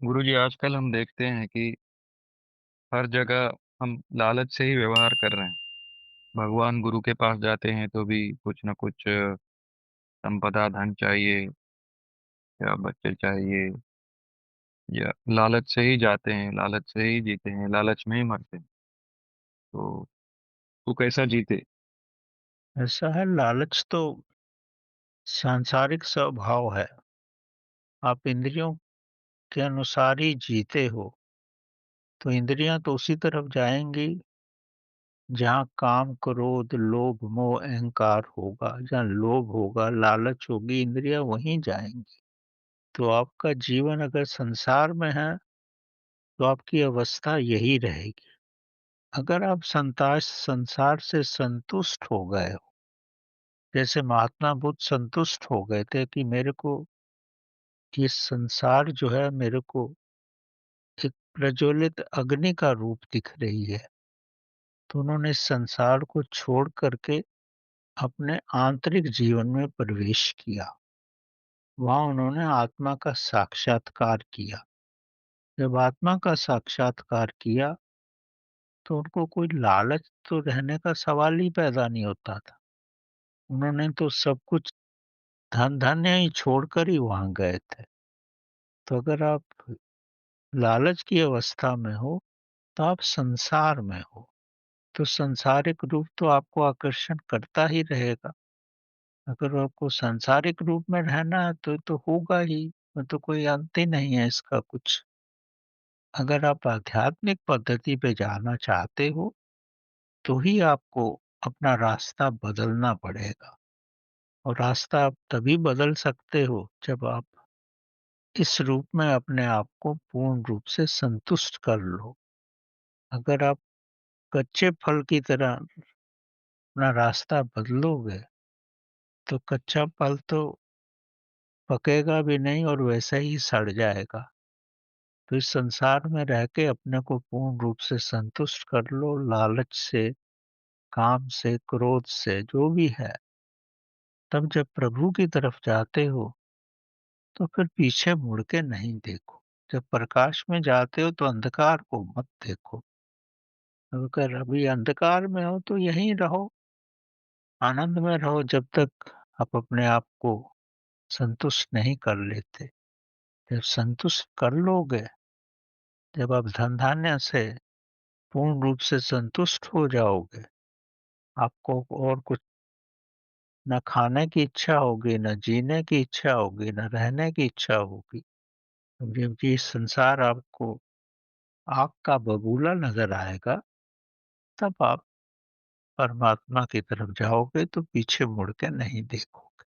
गुरुजी, आजकल हम देखते हैं कि हर जगह हम लालच से ही व्यवहार कर रहे हैं। भगवान गुरु के पास जाते हैं तो भी कुछ ना कुछ संपदा, धन चाहिए या बच्चे चाहिए, या लालच से ही जाते हैं, लालच से ही जीते हैं, लालच में ही मरते हैं। तो तू कैसा जीते? ऐसा है, लालच तो सांसारिक स्वभाव है। आप इंद्रियों के अनुसार ही जीते हो, तो इंद्रियां तो उसी तरफ जाएंगी जहां काम, क्रोध, लोभ, मोह, अहंकार होगा। जहां लोभ होगा, लालच होगी, इंद्रियां वहीं जाएंगी। तो आपका जीवन अगर संसार में है, तो आपकी अवस्था यही रहेगी। अगर आप संसार से संतुष्ट हो गए हो, जैसे महात्मा बुद्ध संतुष्ट हो गए थे कि मेरे को ये संसार जो है मेरे को एक प्रज्वलित अग्नि का रूप दिख रही है, तो उन्होंने इस संसार को छोड़ करके अपने आंतरिक जीवन में प्रवेश किया। वहां उन्होंने आत्मा का साक्षात्कार किया। जब आत्मा का साक्षात्कार किया, तो उनको कोई लालच तो रहने का सवाल ही पैदा नहीं होता था। उन्होंने तो सब कुछ धन धान्य ही छोड़कर ही वहां गए थे। तो अगर आप लालच की अवस्था में हो, तो आप संसार में हो। तो सांसारिक रूप तो आपको आकर्षण करता ही रहेगा। अगर आपको सांसारिक रूप में रहना है तो होगा ही, तो कोई अंत ही नहीं है इसका कुछ। अगर आप आध्यात्मिक पद्धति पे जाना चाहते हो, तो ही आपको अपना रास्ता बदलना पड़ेगा। और रास्ता आप तभी बदल सकते हो जब आप इस रूप में अपने आप को पूर्ण रूप से संतुष्ट कर लो। अगर आप कच्चे फल की तरह अपना रास्ता बदलोगे, तो कच्चा फल तो पकेगा भी नहीं और वैसा ही सड़ जाएगा। तो इस संसार में रह के अपने को पूर्ण रूप से संतुष्ट कर लो, लालच से, काम से, क्रोध से, जो भी है। तब जब प्रभु की तरफ जाते हो, तो फिर पीछे मुड़ के नहीं देखो। जब प्रकाश में जाते हो तो अंधकार को मत देखो। अगर अभी अंधकार में हो तो यहीं रहो, आनंद में रहो जब तक आप अपने आप को संतुष्ट नहीं कर लेते। जब संतुष्ट कर लोगे, जब आप धन धान्य से पूर्ण रूप से संतुष्ट हो जाओगे, आपको और कुछ न खाने की इच्छा होगी, न जीने की इच्छा होगी, न रहने की इच्छा होगी। जब ये संसार आपको आग का बबूला नज़र आएगा, तब आप परमात्मा की तरफ जाओगे तो पीछे मुड़ के नहीं देखोगे।